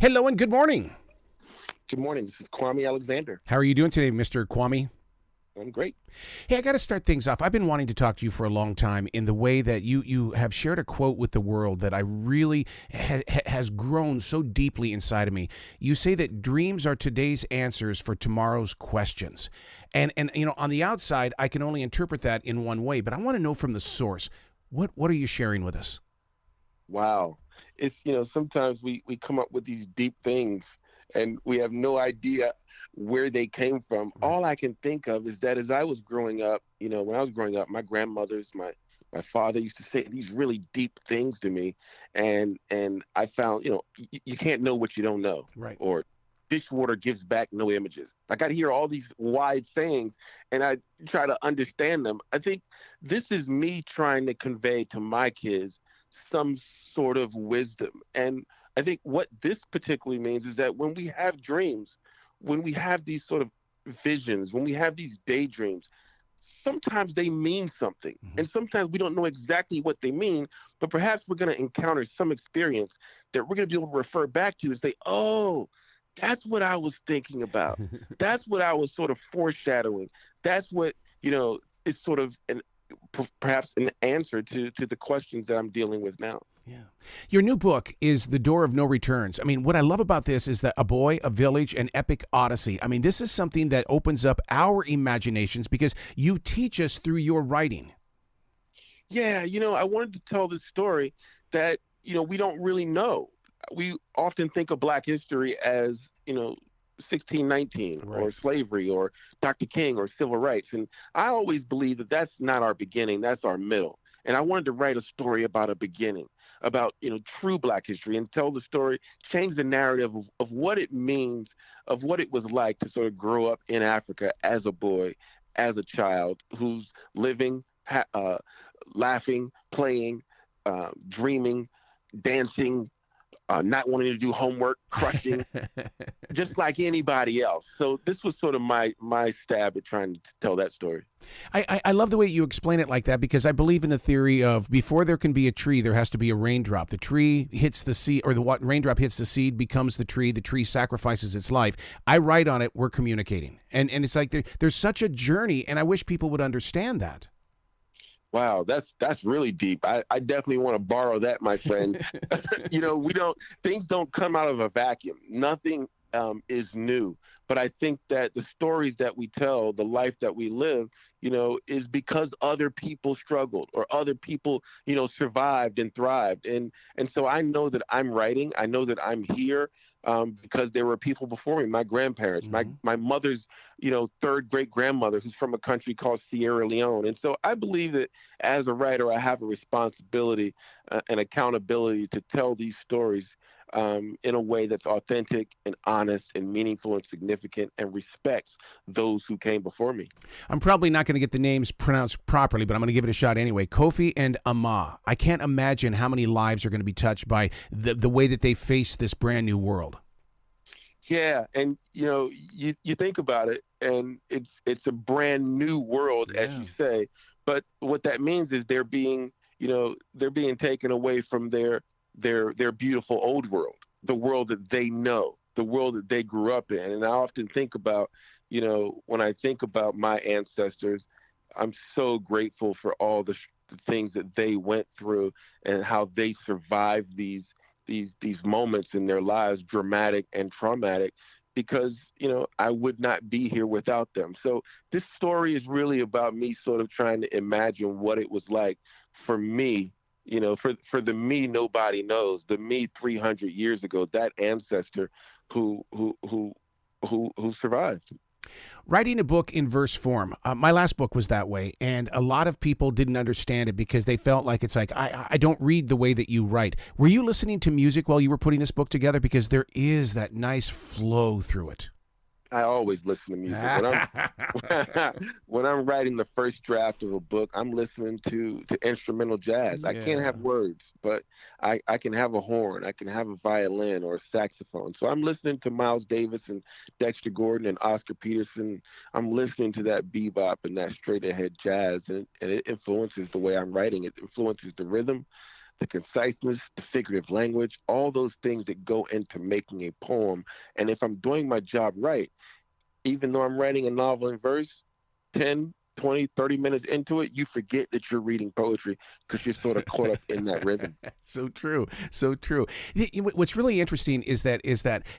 Hello and good morning. Good morning. This is Kwame Alexander. How are you doing today, Mr. Kwame? I'm great. Hey, I got to start things off. I've been wanting to talk to you for a long time in the way that you have shared a quote with the world that I really has grown so deeply inside of me. You say that dreams are today's answers for tomorrow's questions. And you know, on the outside, I can only interpret that in one way, but I want to know from the source, what are you sharing with us? Wow. Sometimes we come up with these deep things and we have no idea where they came from. Right. All I can think of is that as I was growing up, when I was growing up, my grandmothers, my father used to say these really deep things to me. And I found, you can't know what you don't know. Right. Or dishwater gives back no images. Like I'd hear all these wide sayings and I try to understand them. I think this is me trying to convey to my kids some sort of wisdom. And I think what this particularly means is that when we have dreams, when we have these sort of visions, when we have these daydreams, sometimes they mean something. Mhm. And sometimes we don't know exactly what they mean, but perhaps we're going to encounter some experience that we're going to be able to refer back to and say, oh, that's what I was thinking about. That's what I was sort of foreshadowing. That's what, is sort of perhaps an answer to the questions that I'm dealing with now. Yeah. Your new book is The Door of No Returns. I mean, what I love about this is that a boy, a village, an epic odyssey. I mean, this is something that opens up our imaginations because you teach us through your writing. Yeah, I wanted to tell this story that, we don't really know. We often think of Black history as, 1619 or Right. slavery or Dr. King or civil rights. And I always believe that that's not our beginning, that's our middle. And I wanted to write a story about a beginning, about, true Black history and tell the story, change the narrative of what it means, of what it was like to sort of grow up in Africa as a boy, as a child who's living, laughing, playing, dreaming, dancing, not wanting to do homework, crushing, just like anybody else. So this was sort of my stab at trying to tell that story. I love the way you explain it like that because I believe in the theory of before there can be a tree, there has to be a raindrop. The tree hits the seed, or the raindrop hits the seed, becomes the tree sacrifices its life. I write on it, we're communicating. And it's like there's such a journey, and I wish people would understand that. Wow, that's really deep. I definitely want to borrow that, my friend. We don't things don't come out of a vacuum. Nothing is new. But I think that the stories that we tell, the life that we live, is because other people struggled or other people, survived and thrived. And so I know that I'm writing. I know that I'm here because there were people before me, my grandparents, Mm-hmm. my mother's, third great grandmother who's from a country called Sierra Leone. And so I believe that as a writer, I have a responsibility and accountability to tell these stories in a way that's authentic and honest and meaningful and significant and respects those who came before me. I'm probably not going to get the names pronounced properly, but I'm going to give it a shot anyway. Kofi and Ama. I can't imagine how many lives are going to be touched by the way that they face this brand new world. Yeah, and you think about it, and it's a brand new world, as Yeah. you say. But what that means is they're being taken away from their beautiful old world, the world that they know, the world that they grew up in. And I often think about, when I think about my ancestors, I'm so grateful for all the things that they went through and how they survived these moments in their lives, dramatic and traumatic, because I would not be here without them. So this story is really about me sort of trying to imagine what it was like for me, for the me nobody knows, the me 300 years ago, that ancestor who survived. Writing a book in verse form. My last book was that way, and a lot of people didn't understand it because they felt like it's like, I don't read the way that you write. Were you listening to music while you were putting this book together? Because there is that nice flow through it. I always listen to music when I'm when I'm writing the first draft of a book. I'm listening to instrumental jazz. I can't Yeah. have words, but I can have a horn. I can have a violin or a saxophone. So I'm listening to Miles Davis and Dexter Gordon and Oscar Peterson. I'm listening to that bebop and that straight ahead jazz, and it influences the way I'm writing. It influences the rhythm, the conciseness, the figurative language, all those things that go into making a poem. And if I'm doing my job right, even though I'm writing a novel in verse, 10, 20, 30 minutes into it, you forget that you're reading poetry because you're sort of caught up in that rhythm. So true, so true. What's really interesting is that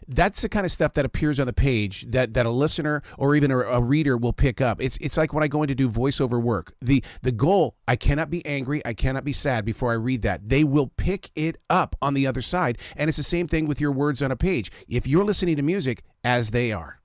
that's the kind of stuff that appears on the page that a listener or even a reader will pick up. It's like when I go in to do voiceover work. The goal, I cannot be angry, I cannot be sad before I read that. They will pick it up on the other side, and it's the same thing with your words on a page. If you're listening to music, as they are.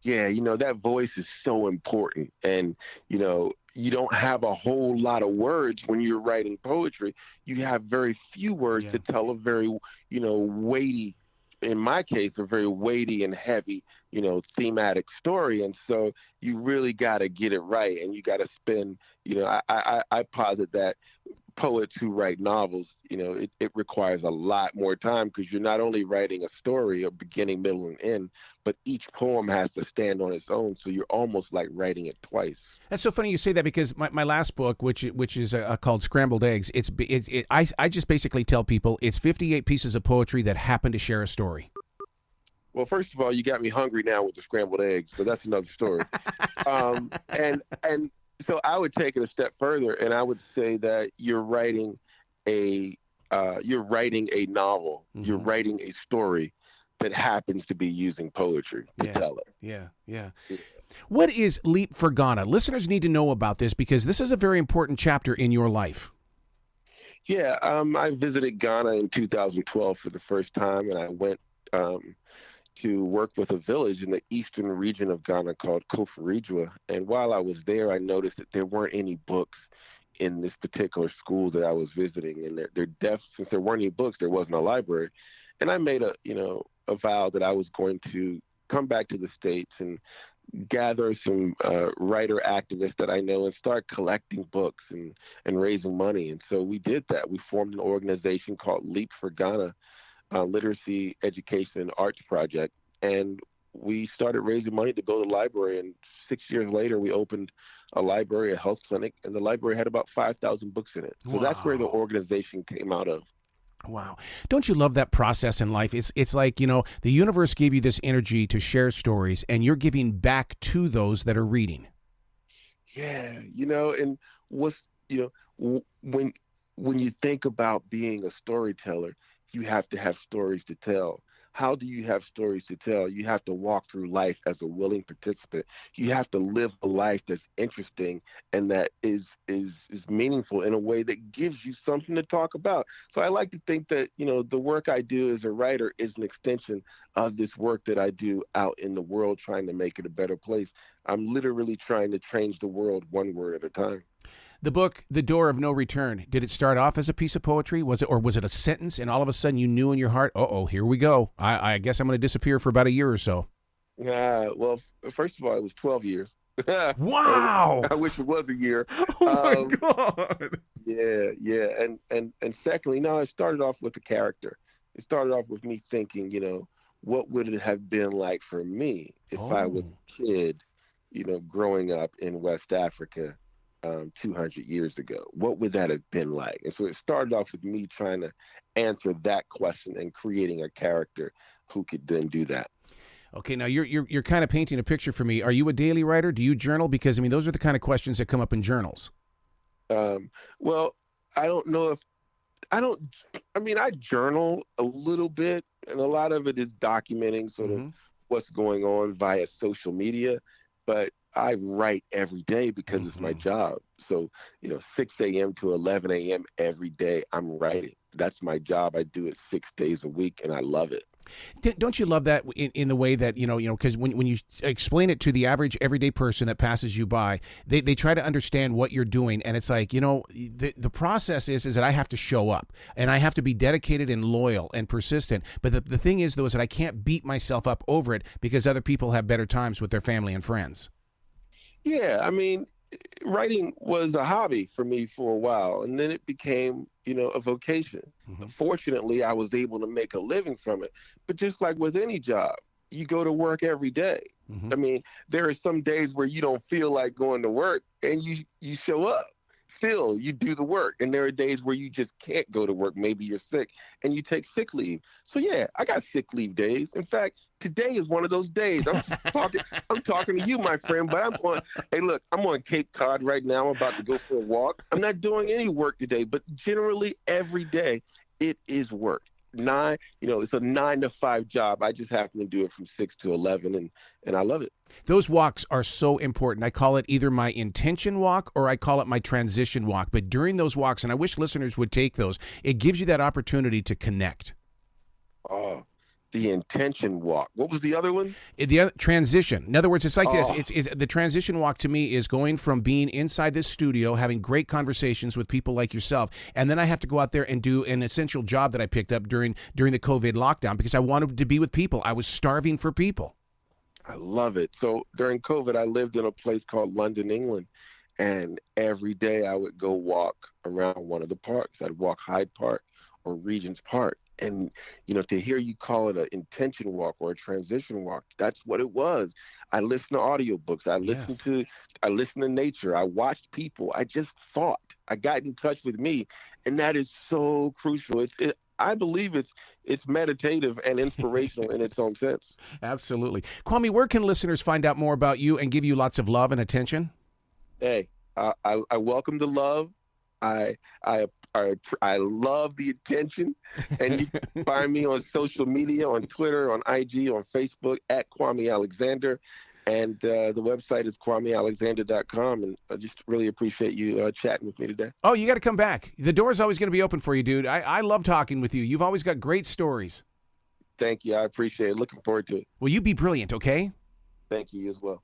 Yeah, that voice is so important. And, you don't have a whole lot of words when you're writing poetry. You have very few words to tell a very, weighty, in my case, a very weighty and heavy, thematic story. And so you really got to get it right. And you got to spend, I posit that poets who write novels, it requires a lot more time because you're not only writing a story, a beginning, middle, and end, but each poem has to stand on its own. So you're almost like writing it twice. That's so funny you say that because my last book, which is called Scrambled Eggs, I just basically tell people it's 58 pieces of poetry that happen to share a story. Well, first of all, you got me hungry now with the scrambled eggs, but that's another story. And so I would take it a step further, and I would say that you're writing a novel, mm-hmm. You're writing a story that happens to be using poetry to tell it. Yeah. What is Leap for Ghana? Listeners need to know about this because this is a very important chapter in your life. Yeah, I visited Ghana in 2012 for the first time, and I went to work with a village in the eastern region of Ghana called Kofi. And while I was there, I noticed that there weren't any books in this particular school that I was visiting. And they're deaf, since there weren't any books, there wasn't a library. And I made a vow that I was going to come back to the States and gather some writer activists that I know and start collecting books and raising money. And so we did that. We formed an organization called Leap for Ghana, Literacy, Education, and Arts Project. And we started raising money to build a library. And 6 years later, we opened a library, a health clinic, and the library had about 5,000 books in it. So that's where the organization came out of. Wow. Don't you love that process in life? It's like, the universe gave you this energy to share stories, and you're giving back to those that are reading. Yeah, and when you think about being a storyteller, you have to have stories to tell. How do you have stories to tell? You have to walk through life as a willing participant. You have to live a life that's interesting and that is meaningful in a way that gives you something to talk about. So I like to think that, the work I do as a writer is an extension of this work that I do out in the world, trying to make it a better place. I'm literally trying to change the world one word at a time. The book, The Door of No Return, did it start off as a piece of poetry? Was it a sentence, and all of a sudden you knew in your heart, here we go. I guess I'm going to disappear for about a year or so. Well, first of all, it was 12 years. Wow! I wish it was a year. Oh, my God. Yeah. And secondly, no, it started off with a character. It started off with me thinking, what would it have been like for me if I was a kid, growing up in West Africa 200 years ago? What would that have been like? And so it started off with me trying to answer that question and creating a character who could then do that. Okay, now you're kind of painting a picture for me. Are you a daily writer? Do you journal? Because those are the kind of questions that come up in journals. Well, I don't know if I journal a little bit, and a lot of it is documenting sort of what's going on via social media, but I write every day because it's my job. So, 6 a.m. to 11 a.m. every day, I'm writing. That's my job. I do it 6 days a week, and I love it. Don't you love that in the way that, because when you explain it to the average everyday person that passes you by, they try to understand what you're doing. And it's like, the process is that I have to show up and I have to be dedicated and loyal and persistent. But the thing is, though, is that I can't beat myself up over it because other people have better times with their family and friends. Yeah, writing was a hobby for me for a while, and then it became, a vocation. Fortunately, I was able to make a living from it. But just like with any job, you go to work every day. There are some days where you don't feel like going to work, and you show up. still you do the work. And there are days where you just can't go to work. Maybe you're sick and you take sick leave. So yeah, I got sick leave days. In fact, today is one of those days. I'm talking to you, my friend, but hey, look, I'm on Cape Cod right now. I'm about to go for a walk. I'm not doing any work today, but generally every day it is work. It's a 9 to 5 job. I just happen to do it from 6 to 11, and I love it. Those walks are so important. I call it either my intention walk or I call it my transition walk. But during those walks, and I wish listeners would take those, it gives you that opportunity to connect. Oh, the intention walk. What was the other one? The other, transition. In other words, it's like this. It's the transition walk to me is going from being inside this studio, having great conversations with people like yourself, and then I have to go out there and do an essential job that I picked up during the COVID lockdown because I wanted to be with people. I was starving for people. I love it. So during COVID, I lived in a place called London, England, and every day I would go walk around one of the parks. I'd walk Hyde Park or Regent's Park. And, to hear you call it an intention walk or a transition walk, that's what it was. I listened to audiobooks. I listened to nature. I watched people. I just thought. I got in touch with me. And that is so crucial. I believe it's meditative and inspirational in its own sense. Absolutely. Kwame, where can listeners find out more about you and give you lots of love and attention? Hey, I welcome the love. I love the attention, and you can find me on social media, on Twitter, on IG, on Facebook, at Kwame Alexander, and the website is KwameAlexander.com, and I just really appreciate you chatting with me today. Oh, you got to come back. The door's always going to be open for you, dude. I love talking with you. You've always got great stories. Thank you. I appreciate it. Looking forward to it. Well, you be brilliant, okay? Thank you as well.